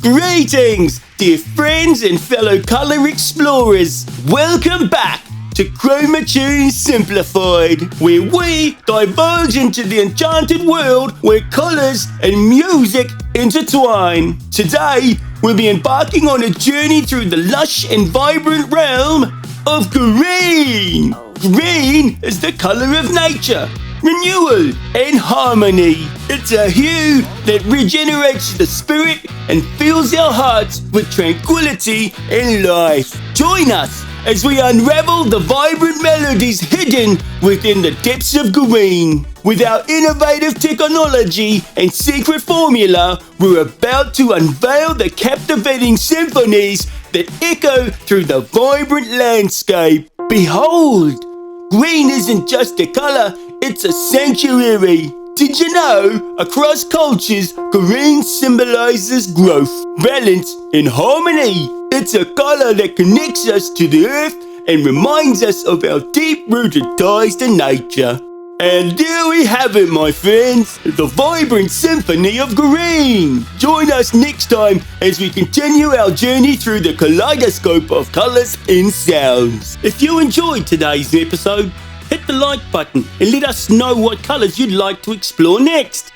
Greetings, dear friends and fellow colour explorers. Welcome back to ChromaTunesSimplified, where we divulge into the enchanted world where colours and music intertwine. Today, we'll be embarking on a journey through the lush and vibrant realm of green. Green is the colour of nature, renewal and harmony. It's a hue that regenerates the spirit and fills our hearts with tranquility and life. Join us as we unravel the vibrant melodies hidden within the depths of green. With our innovative technology and secret formula, we're about to unveil the captivating symphonies that echo through the vibrant landscape. Behold, green isn't just a colour, it's a sanctuary. Did you know, across cultures, green symbolises growth, balance and harmony. It's a colour that connects us to the earth and reminds us of our deep-rooted ties to nature. And there we have it, my friends, the vibrant symphony of green. Join us next time as we continue our journey through the kaleidoscope of colours and sounds. If you enjoyed today's episode, hit the like button and let us know what colours you'd like to explore next.